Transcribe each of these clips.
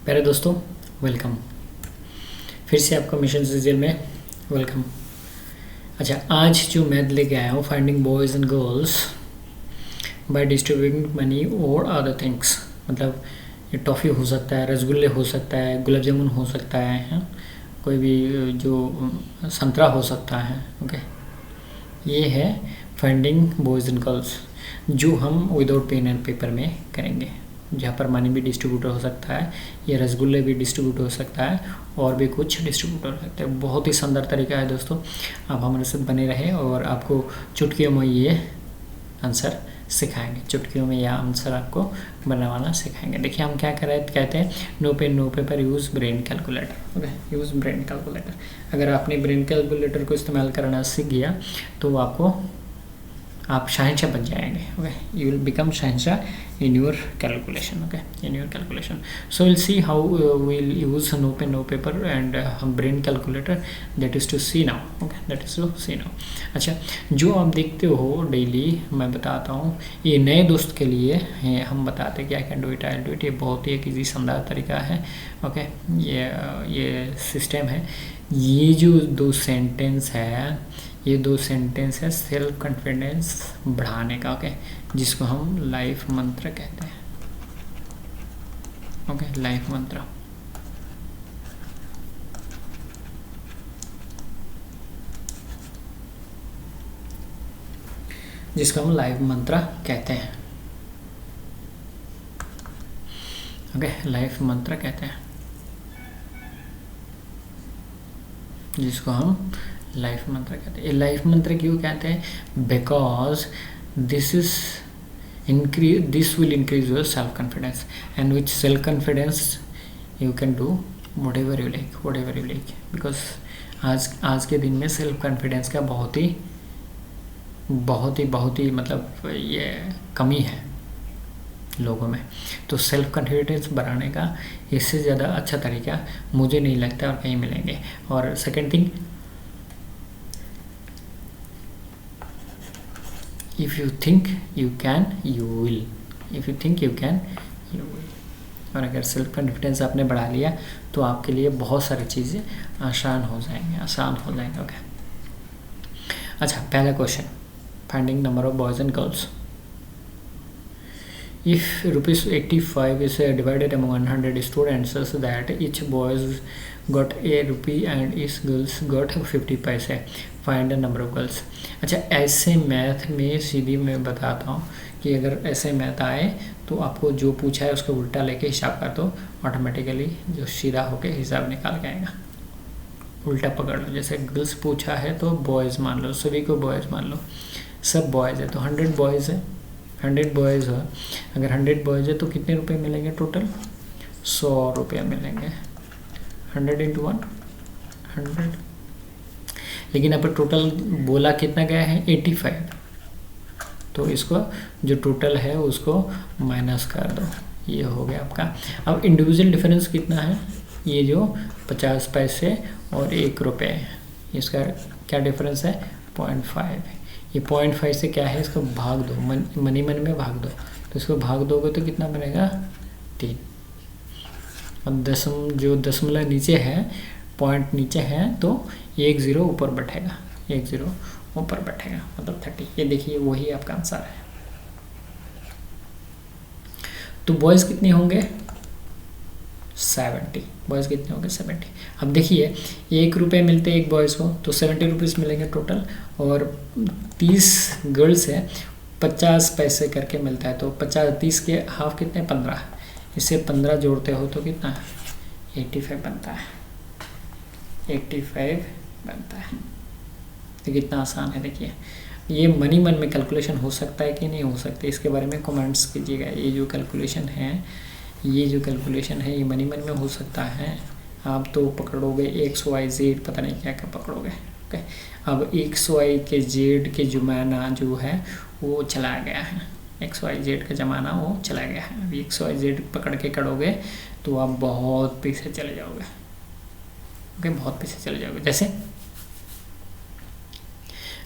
प्यारे दोस्तों, वेलकम। फिर से आपका मिशन सीरियल में वेलकम। अच्छा, आज जो मैथ लेके आया हूँ, finding boys and girls by distributing money और अदर थिंग्स। मतलब ये टॉफ़ी हो सकता है, रसगुल्ले हो सकता है, गुलाब जामुन हो सकता है, कोई भी जो संतरा हो सकता है। ओके, ये है फाइंडिंग बॉयज़ एंड गर्ल्स, जो हम विदाउट पेन एंड पेपर में करेंगे। जहाँ पर मनी भी डिस्ट्रीब्यूट हो सकता है, ये रसगुल्ले भी डिस्ट्रीब्यूट हो सकता है, और भी कुछ डिस्ट्रीब्यूट हो सकता है। बहुत ही शानदार तरीका है दोस्तों, आप हमारे साथ बने रहें और आपको चुटकियों में ये आंसर सिखाएंगे। चुटकियों में यह आंसर आपको बनाना सिखाएंगे। देखिए हम क्या कर रहे हैं, कहते हैं no pen no paper, use brain calculator. Okay, use brain calculator. अगर आपने ब्रेन कैलकुलेटर को इस्तेमाल करना सीख गया तो आप शहंशाह बन जाएंगे। ओके, यू विल बिकम शहंशाह in your calculation. Okay, in your calculation. So will see how will use no pen no paper and brain calculator, that is to see now. Okay, that is to see now. अच्छा, जो आप देखते हो daily, मैं बताता हूँ, ये नए दोस्त के लिए हम बताते हैं कि I can do it, I do it. ये बहुत ही एक ईजी शानदार तरीका है। ओके, ये सिस्टम है। ये जो दो सेंटेंस है, ये दो सेंटेंस है सेल्फ कॉन्फिडेंस बढ़ाने का। ओके, जिसको हम लाइफ मंत्र कहते हैं। ओके, लाइफ मंत्र। जिसको हम लाइफ मंत्र कहते हैं। ओके, लाइफ मंत्र कहते हैं, जिसको हम लाइफ मंत्र कहते हैं। लाइफ मंत्र क्यों कहते हैं? Because this will increase your self confidence, and with self confidence you can do what ever you like. Because आज के दिन में सेल्फ कॉन्फिडेंस का बहुत ही मतलब ये कमी है लोगों में। तो सेल्फ कॉन्फिडेंस बढ़ाने का इससे ज़्यादा अच्छा तरीका मुझे नहीं लगता और कहीं मिलेंगे। और second thing, if you think you can you will. If you think you can you will. और अगर सेल्फ कॉन्फिडेंस आपने बढ़ा लिया तो आपके लिए बहुत सारी चीज़ें आसान हो जाएंगे। ओके, अच्छा, पहला question, finding number of boys and girls. If ₹85 is divided among 100 students such that each boy got ₹1 and each girls got 50 पैसे, find the number of girls। अच्छा, ऐसे मैथ में सीधी मैं बताता हूँ कि अगर ऐसे मैथ आए तो आपको जो पूछा है उसको उल्टा लेके हिसाब कर दो, ऑटोमेटिकली जो सीधा होके हिसाब निकाल के आएगा। उल्टा पकड़ लो, जैसे गर्ल्स पूछा है तो बॉयज़ मान लो, सभी को बॉयज़ मान लो, सब बॉयज़ है तो 100 बॉयज़ है, 100 बॉयज़ है। अगर 100 बॉयज़ है तो कितने रुपए मिलेंगे टोटल? 100 रुपया मिलेंगे। 100 इंटू 100। लेकिन अब टोटल बोला कितना गया है? 85। तो इसको जो टोटल है उसको माइनस कर दो, ये हो गया आपका। अब इंडिविजुअल डिफरेंस कितना है? ये जो 50 पैसे और 1 रुपये, इसका क्या डिफरेंस है? 0.5। ये 0.5 से क्या है, इसको भाग दो, मनी मन में भाग दो, तो इसको भाग दोगे तो कितना बनेगा? 3। अब जो दशमलव नीचे है, पॉइंट नीचे है, तो 1 0 ऊपर बैठेगा, 1 0 ऊपर बैठेगा, मतलब 30। ये देखिए वही आपका आंसर है। तो बॉयज़ कितने होंगे? 70। बॉयज़ कितने होंगे? 70। अब देखिए 1 रुपये मिलते हैं एक बॉयज़ को, तो 70 रुपीज़ मिलेंगे टोटल, और 30 गर्ल्स है, 50 पैसे करके मिलता है। तो 30 के हाफ कितने? 15। इससे 15 जोड़ते हो तो कितना? 85 बनता है। 85 बनता है। तो कितना आसान है। देखिए ये मनी मन में कैलकुलेशन हो सकता है कि नहीं हो सकता, इसके बारे में कमेंट्स कीजिएगा। ये जो कैलकुलेशन है ये मनी मन में हो सकता है। आप तो पकड़ोगे XYZ, पता नहीं क्या क्या पकड़ोगे। ओके, अब XY के Z के ज़माना जो है वो चला गया है, XYZ का ज़माना वो चला गया है। अभी XYZ पकड़ के करोगे तो आप बहुत पीछे चले जाओगे। ओके, बहुत पीछे चले जाओगे। जैसे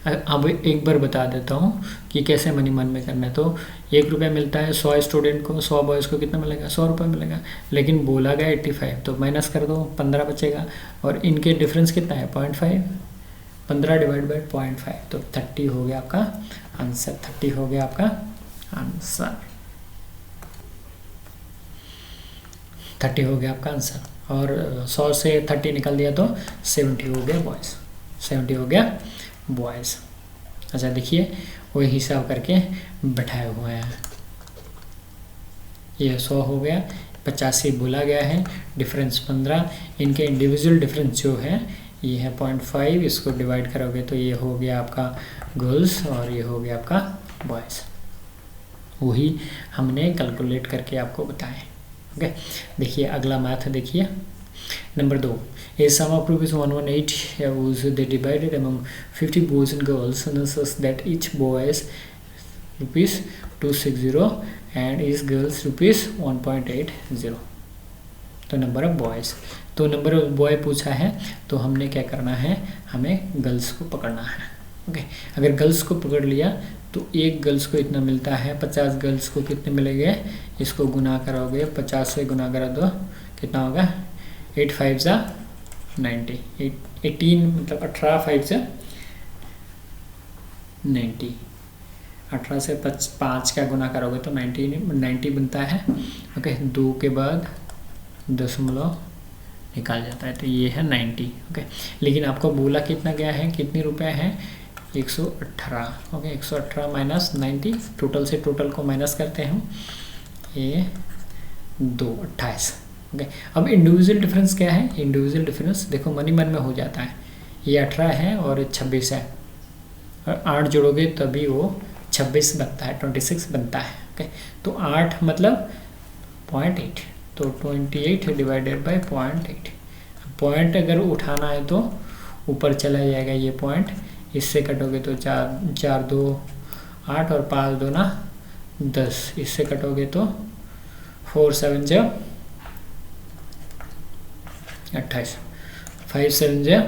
अब एक बार बता देता हूँ कि कैसे मनी मन में करना है। तो 1 रुपया मिलता है 100 स्टूडेंट को, 100 बॉयज़ को कितना मिलेगा, 100 रुपये मिलेगा। लेकिन बोला गया 85, तो माइनस कर दो, 15 बचेगा। और इनके डिफरेंस कितना है, 0.5, 15 डिवाइड बाई 0.5, तो 30 हो गया आपका आंसर। 30 हो गया आपका आंसर। 30 हो गया आपका आंसर। और 100 से 30 निकल दिया तो 70 हो गया बॉयज़, 70 हो गया बॉयज़। अच्छा देखिए वही हिसाब करके बैठाए हुए हैं। ये 100 हो गया, 85 बोला गया है, डिफरेंस 15, इनके इंडिविजुअल डिफरेंस जो है ये है 0.5, इसको डिवाइड करोगे तो ये हो गया आपका गर्ल्स और ये हो गया आपका बॉयज़। वही हमने कैलकुलेट करके आपको बताएं। ओके, देखिए अगला मैथ देखिए, number 2, a sum of rupees 118 was they divided among 50 boys and girls such that each boy is rupees 260 and each girls rupees 1.80। तो नंबर ऑफ बॉयज़, तो नंबर ऑफ बॉय पूछा है, तो हमने क्या करना है, हमें गर्ल्स को पकड़ना है। ओके, अगर गर्ल्स को पकड़ लिया तो एक गर्ल्स को इतना मिलता है, 50 गर्ल्स को कितने मिलेंगे, इसको गुना करोगे, 50 से गुना करा दो कितना होगा, 8 5 जा 90, 18 मतलब 18 5 से 90, 18 से 5 का गुना करोगे तो 90 बनता है। ओके, 2 के बाद दशमलव निकाल जाता है, तो ये है 90। ओके, लेकिन आपको बोला कितना गया है, कितनी रुपए है, 118। ओके, 118 माइनस 90, टोटल से टोटल को माइनस करते हैं, ये 2 28। ओके, अब इंडिविजुअल डिफरेंस क्या है, इंडिविजुअल डिफरेंस देखो मनी मन में हो जाता है, ये 18 है और 26 है, और 8 जोड़ोगे तभी वो 26 बनता है, 26 बनता है। ओके, तो 8 मतलब 0.8, तो 28 डिवाइडेड बाई 0.8। पॉइंट अगर उठाना है तो ऊपर चला जाएगा ये पॉइंट, इससे कटोगे तो 4 2 8 और 5 2 ना 10, इससे कटोगे तो 4 7 जा 28, 5 7 जा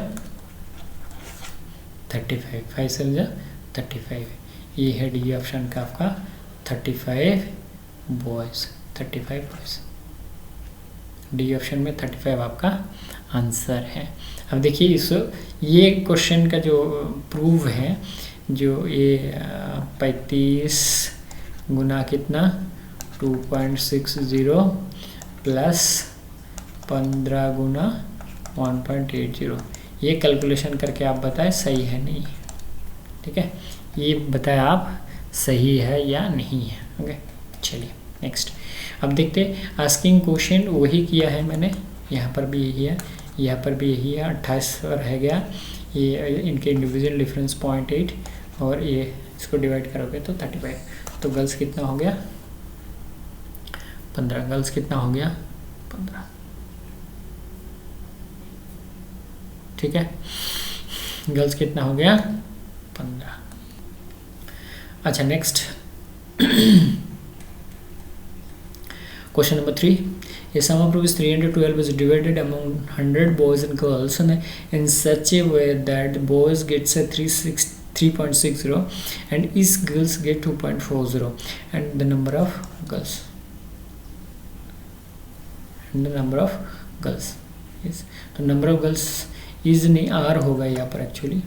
35, 5 7 जा 35। ये है डी ऑप्शन का आपका 35 बॉयज़, 35 बॉयज़। डी ऑप्शन में 35 आपका आंसर है। अब देखिए ये क्वेश्चन का जो प्रूव है, जो ये 35 गुना कितना 2.60 प्लस 15 गुना 1.80, ये कैलकुलेशन करके आप बताएं सही है नहीं। ठीक है, ये बताएं आप सही है या नहीं है। ओके, चलिए नेक्स्ट अब देखते हैं। आस्किंग क्वेश्चन वही किया है मैंने, यहाँ पर भी यही है, यहाँ पर भी यही है, 28 रह गया, ये इनके इंडिविजुअल डिफरेंस 0.8 और ये इसको डिवाइड करोगे तो 35। तो गर्ल्स कितना हो गया 15, गर्ल्स कितना हो गया 15। ठीक है, गर्ल्स कितना हो गया 15। अच्छा next question number 3, a sum of rupees 312 is divided among 100 boys and girls in such a way that boys gets a 3.60 and each girls get 2.40 and the number of girls is, तो number of girls is नहीं R होगा यहाँ पर, actually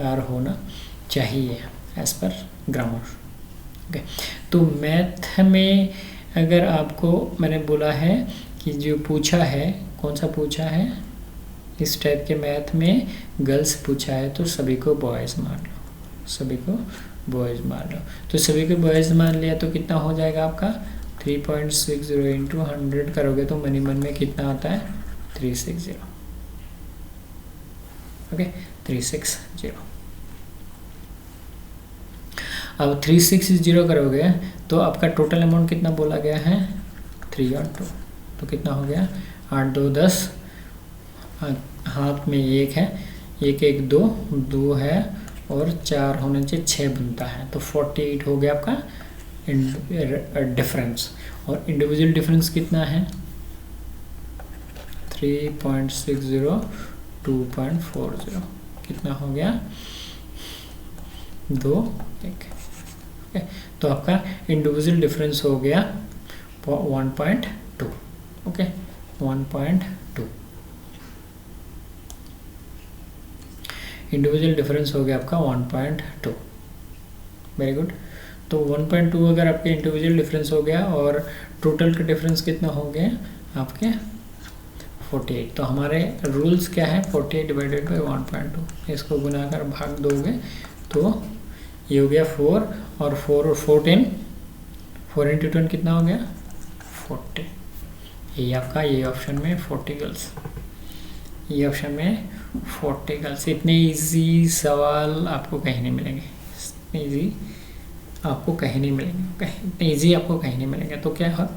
R होना चाहिए as per grammar. Okay, तो math में अगर आपको मैंने बोला है कि जो पूछा है, कौन सा पूछा है, इस टाइप के मैथ में गर्ल्स पूछा है तो सभी को बॉयज़ मान लो, सभी को बॉयज़ मान लो। तो सभी को बॉयज़ मान लिया तो कितना हो जाएगा आपका 3.60 इंटू 100 करोगे तो मनी मन में कितना आता है 360। ओके, 360। अब 360 करोगे तो आपका टोटल अमाउंट कितना बोला गया है 3 और 2, तो कितना हो गया 8 2 10, हाथ में 1 है, 1 1 2 2 है और 4 होने चाहिए 6 बनता है, तो 48 हो गया आपका डिफरेंस। और इंडिविजुअल डिफरेंस कितना है 3.60 2.40, कितना हो गया 2 1। ओके, तो आपका इंडिविजुअल डिफरेंस हो गया 1.2। ओके 1.2 इंडिविजुअल डिफरेंस हो गया आपका 1.2। Very good. तो 1.2 अगर आपके इंडिविजुअल डिफरेंस हो गया और टोटल का डिफरेंस कितना हो गया आपके 48। तो हमारे रूल्स क्या है 48 डिवाइडेड बाई 1.2, इसको गुना कर भाग दोगे तो ये हो गया 4 और 4 और 14, 4 इंटू 10 कितना हो गया 40। ये आपका ये ऑप्शन में 40 गर्ल्स, ये ऑप्शन में 40 गर्ल्स। इतने इजी सवाल आपको कहीं नहीं मिलेंगे, इतने इजी आपको कहीं नहीं मिलेंगे, इतने इजी आपको कहीं नहीं मिलेंगे। तो क्या है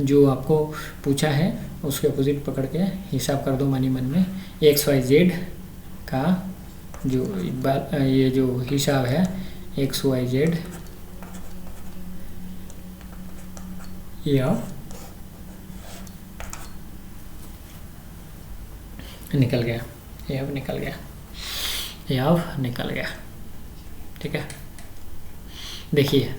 जो आपको पूछा है उसके अपोजिट पकड़ के हिसाब कर दो मनी मन में। XYZ का जो एक बार ये जो हिसाब है XYZ यह निकल गया, ये अब निकल गया, ये अब निकल गया। ठीक है, देखिए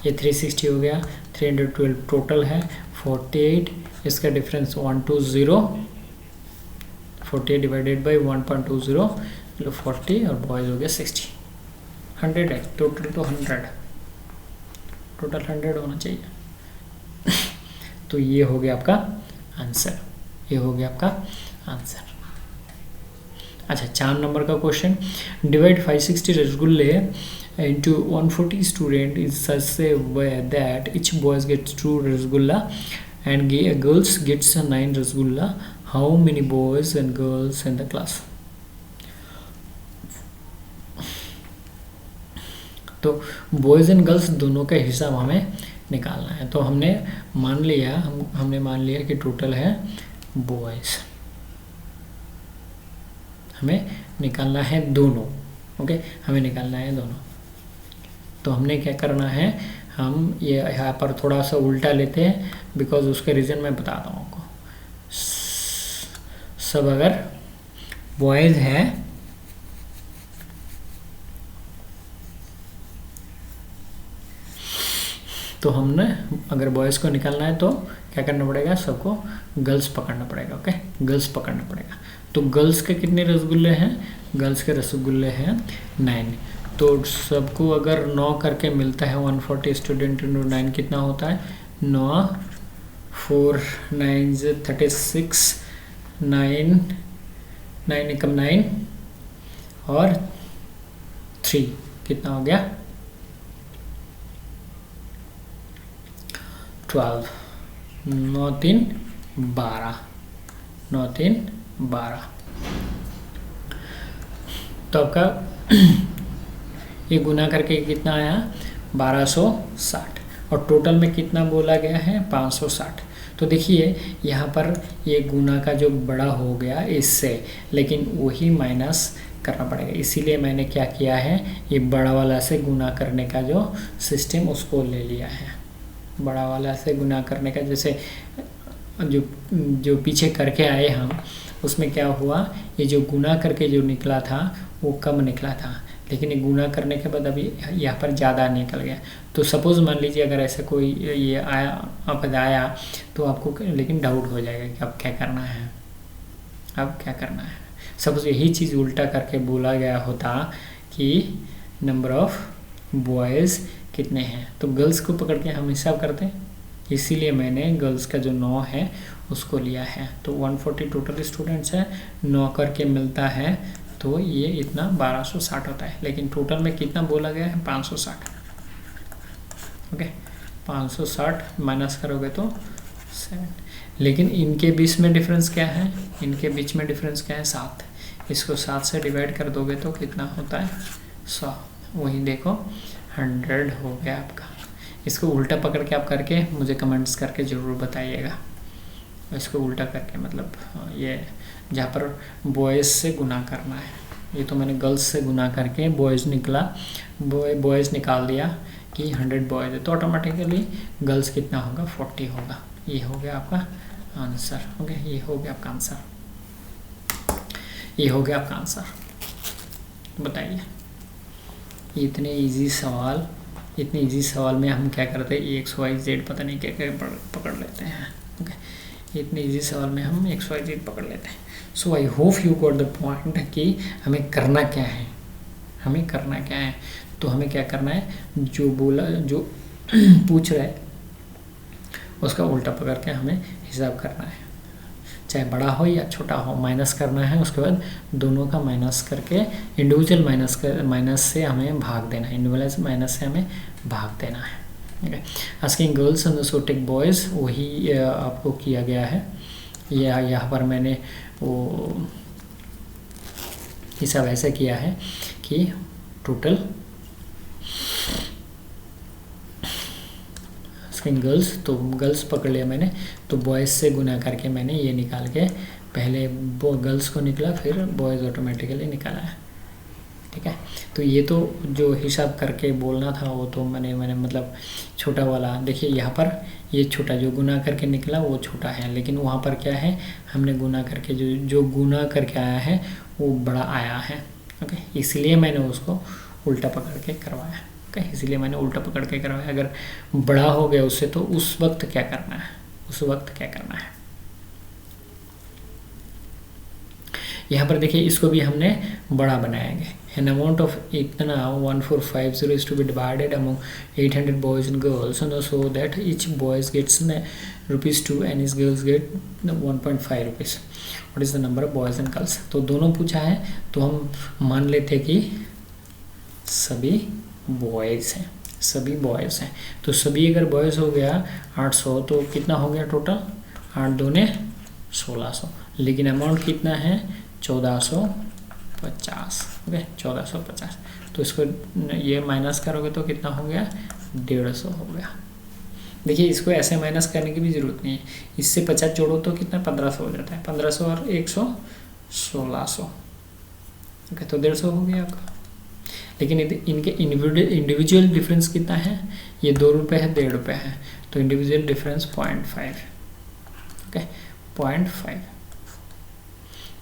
ये 360 हो गया, 312 टोटल है, 48 इसका डिफरेंस 120, 48 डिवाइडेड बाई 1.20 मतलब 40 और बॉयज़ हो गया 60। 100 है टोटल, तो 100 टोटल 100 होना चाहिए। तो ये हो गया आपका आंसर, ये हो गया आपका आंसर। अच्छा 4 नंबर का क्वेश्चन, डिवाइड 560 रसगुल्ले into 140 student is such a way that each boys gets 2 rasgulla and girls gets 9 rasgulla. How many boys and girls in the class? तो बॉयज़ एंड गर्ल्स दोनों का हिसाब हमें निकालना है। तो हमने मान लिया कि टोटल है बॉयज़, हमें निकालना है दोनों। ओके हमें निकालना है दोनों। तो हमने क्या करना है, हम ये यहाँ पर थोड़ा सा उल्टा लेते हैं, बिकॉज उसके रीज़न मैं बताता हूँ आपको। सब अगर बॉयज़ है तो हमने अगर बॉयज़ को निकालना है तो क्या करना पड़ेगा, सबको गर्ल्स पकड़ना पड़ेगा। ओके गर्ल्स पकड़ना पड़ेगा। तो गर्ल्स के कितने रसगुल्ले हैं, गर्ल्स के रसगुल्ले हैं 9। तो सबको अगर 9 करके मिलता है 140 स्टूडेंट इंटू 9 कितना होता है 9 4 9 36 9 9 एकम 9 और 3 कितना हो गया 12, 9 3 12, 9 3 12। तो आपका ये गुना करके कितना आया 1260 और टोटल में कितना बोला गया है 560। तो देखिए यहाँ पर ये गुना का जो बड़ा हो गया इससे, लेकिन वही माइनस करना पड़ेगा। इसीलिए मैंने क्या किया है, ये बड़ा वाला से गुना करने का जो सिस्टम उसको ले लिया है। बड़ा वाला से गुना करने का, जैसे जो पीछे करके आए हम उसमें क्या हुआ, ये जो गुना करके जो निकला था वो कम निकला था, लेकिन ये गुना करने के बाद अभी यहाँ पर ज़्यादा निकल गया। तो सपोज़ मान लीजिए अगर ऐसा कोई ये आया पद आया तो आपको लेकिन डाउट हो जाएगा कि अब क्या करना है, अब क्या करना है। सपोज यही चीज़ उल्टा करके बोला गया होता कि नंबर ऑफ़ बॉयज़ कितने हैं, तो गर्ल्स को पकड़ के हम हिसाब करते हैं, इसीलिए मैंने गर्ल्स का जो 9 है उसको लिया है। तो 140 टोटल स्टूडेंट्स है, 9 करके मिलता है तो ये इतना 1260 होता है, लेकिन टोटल में कितना बोला गया है 560। ओके 560 माइनस करोगे तो 7, लेकिन इनके बीच में डिफरेंस क्या है, इनके बीच में डिफरेंस क्या है 7। इसको 7 से डिवाइड कर दोगे तो कितना होता है 100। वही देखो 100 हो गया आपका। इसको उल्टा पकड़ के आप करके मुझे कमेंट्स करके ज़रूर बताइएगा। इसको उल्टा करके मतलब ये जहाँ पर बॉयज़ से गुना करना है, ये तो मैंने गर्ल्स से गुना करके बॉयज़ निकला, बॉयज़ निकाल दिया कि 100 बॉयज़ है, तो ऑटोमेटिकली गर्ल्स कितना होगा 40 होगा। ये हो गया आपका आंसर। ओके ये हो गया आपका आंसर। ये हो गया आपका आंसर। बताइए, इतने इजी सवाल में हम क्या करते हैं, एक्स वाई जेड पता नहीं क्या क्या पकड़ लेते हैं। ओके, इतने इजी सवाल में हम एक्स वाई जेड पकड़ लेते हैं। So I hope you got the point कि हमें करना क्या है, तो हमें क्या करना है, जो बोला जो पूछ रहा है उसका उल्टा पकड़ के हमें हिसाब करना है, चाहे बड़ा हो या छोटा हो, माइनस करना है। उसके बाद दोनों का माइनस करके इंडिविजुअल माइनस से हमें भाग देना है, इंडिविजुअल माइनस से हमें भाग देना है। Okay, asking girls and so take boys, वही आपको किया गया है। यहाँ पर मैंने वो हिसाब ऐसे किया है कि टोटल गर्ल्स, तो गर्ल्स पकड़ लिया मैंने, तो बॉयज़ से गुना करके मैंने ये निकाल के पहले गर्ल्स को निकला, फिर बॉयज़ ऑटोमेटिकली निकाला है। ठीक है, तो ये तो जो हिसाब करके बोलना था वो तो मैंने मतलब छोटा वाला, देखिए यहाँ पर ये छोटा जो गुना करके निकला वो छोटा है, लेकिन वहाँ पर क्या है, हमने गुना करके जो गुना करके आया है वो बड़ा आया है। ओके, इसलिए मैंने उसको उल्टा पकड़ के करवाया। इसलिए मैंने उल्टा पकड़ के करवाया। अगर बड़ा हो गया उससे तो उस वक्त क्या करना है, यहाँ पर देखिए इसको भी हमने बड़ा बनाएंगे। एन अमाउंट ऑफ इतना 1450 is to be divided among 800 boys and girls, and so that each boys gets ₹2 and each girls get 1.5 rupees. What is the number of boys and girls? तो दोनों पूछा है, तो हम मान लेते कि सभी बॉयज़ हैं, तो सभी अगर बॉयज़ हो गया 800, तो कितना हो गया टोटल, 8 दूने 1600, लेकिन अमाउंट कितना है 1450। ओके, 1450, तो इसको ये माइनस करोगे तो कितना हो गया, 150 हो गया। देखिए इसको ऐसे माइनस करने की भी ज़रूरत नहीं है, इससे 50 जोड़ो तो कितना 1500 हो जाता है, 1500 और 100 1600। ओके, तो 150 हो गया आपका। लेकिन इनके इंडिविजुअल डिफरेंस कितना है, ये 2 रुपये है, 1.5 रुपये है, तो इंडिविजुअल डिफरेंस 0.5। ओके, 0.5,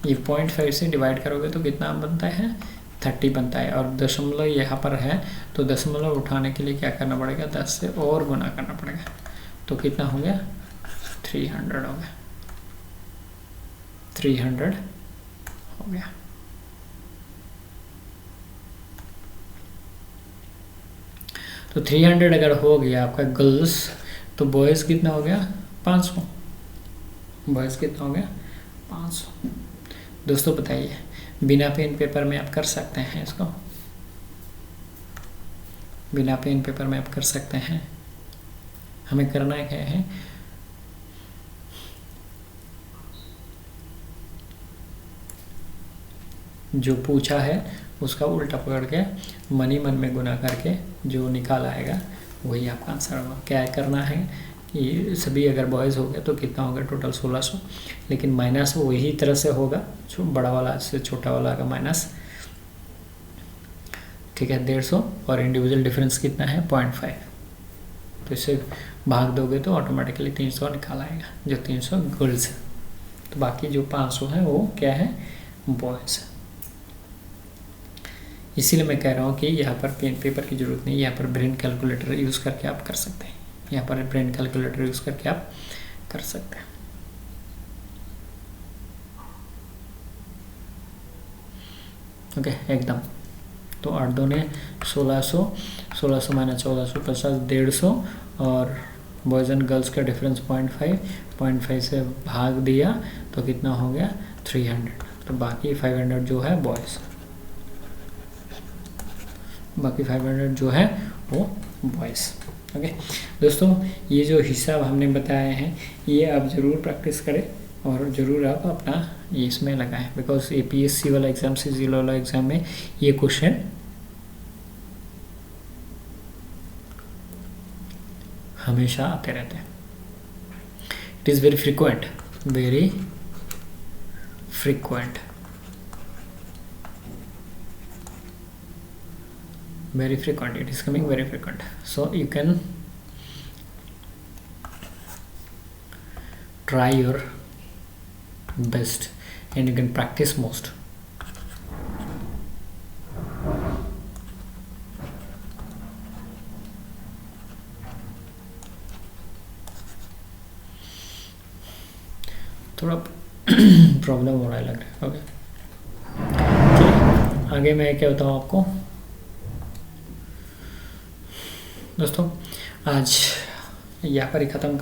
ये 0.5 से डिवाइड करोगे तो कितना बनता है, 30 बनता है। और दशमलव यहाँ पर है, तो दशमलव उठाने के लिए क्या करना पड़ेगा, 10 से और गुना करना पड़ेगा, तो कितना हो गया 300 हो गया, 300 हो गया। तो 300 अगर हो गया आपका गर्ल्स, तो बॉयज़ कितना हो गया 500, बॉयज़ कितना हो गया 500। दोस्तों बताइए, बिना पेन पेपर में आप कर सकते हैं इसको, बिना पेन पेपर में आप कर सकते हैं। हमें करना क्या है, जो पूछा है उसका उल्टा पकड़ के मन ही मन में गुना करके जो निकाल आएगा वही आपका आंसर होगा। क्या करना है कि सभी अगर बॉयज़ हो गया तो कितना होगा टोटल 1600, लेकिन माइनस वही तरह से होगा, बड़ा वाला से छोटा वाला का माइनस। ठीक है, 150, और इंडिविजुअल डिफरेंस कितना है 0.5, तो इसे भाग दोगे तो ऑटोमेटिकली 300 निकाल आएगा, जो 300 गर्ल्स है, तो बाकी जो 500 है वो क्या है, बॉयज़ है। इसीलिए मैं कह रहा हूँ कि यहाँ पर पेन पेपर की ज़रूरत नहीं, यहाँ पर ब्रेन कैलकुलेटर यूज़ करके आप कर सकते हैं, यहाँ पर ब्रेन कैलकुलेटर यूज़ करके आप कर सकते हैं। ओके, एकदम। तो 8 दूने 1600, 1600 माइनस 1450, 150, और बॉयज़ एंड गर्ल्स का डिफरेंस 0.5 से भाग दिया तो कितना हो गया 300, तो बाकी 500 जो है बॉयज़, बाकी 500 जो है वो बॉयज़। ओके दोस्तों, ये जो हिसाब हमने बताए हैं ये आप ज़रूर प्रैक्टिस करें और ज़रूर आप अपना ये इसमें लगाएं, बिकॉज APSC वाला एग्ज़ाम, CGL वाला एग्ज़ाम में ये क्वेश्चन हमेशा आते रहते हैं। It is very frequent, very frequent, very frequent, it is coming very frequent, so you can try your best and you can practice most. थोड़ा प्रॉब्लम हो रहा है लग रहा है। ओके चलिए आगे मैं क्या बताऊँ आपको दोस्तों, आज यहाँ पर ही ख़त्म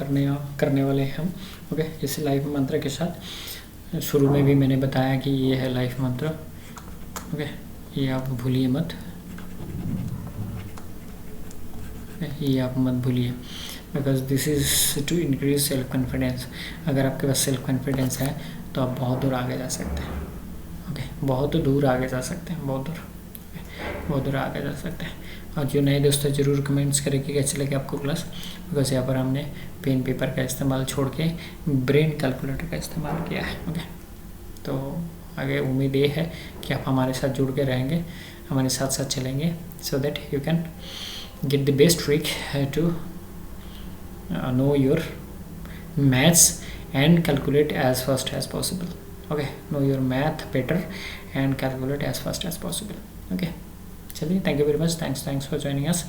करने वाले हैं हम। ओके इस लाइफ मंत्र के साथ शुरू में भी मैंने बताया कि ये है लाइफ मंत्र। ओके ये आप भूलिए मत, ये आप मत भूलिए, because this is to increase self confidence. अगर आपके पास सेल्फ कॉन्फिडेंस है तो आप बहुत दूर आगे जा सकते हैं। ओके बहुत दूर आगे जा सकते हैं, बहुत दूर आगे जा सकते हैं। और जो नए दोस्तों ज़रूर कमेंट्स करें कि कैसे लगे आपको क्लास, बिकॉज यहाँ पर हमने पेन पेपर का इस्तेमाल छोड़ के ब्रेन कैलकुलेटर का इस्तेमाल किया है। ओके तो आगे उम्मीद ये है कि आप हमारे साथ जुड़ के रहेंगे, हमारे साथ साथ चलेंगे, so that you can get the best trick to know your maths and calculate as fast as possible. Okay, know your math better and calculate as fast as possible. Okay, chaliye, thank you very much, thanks for joining us.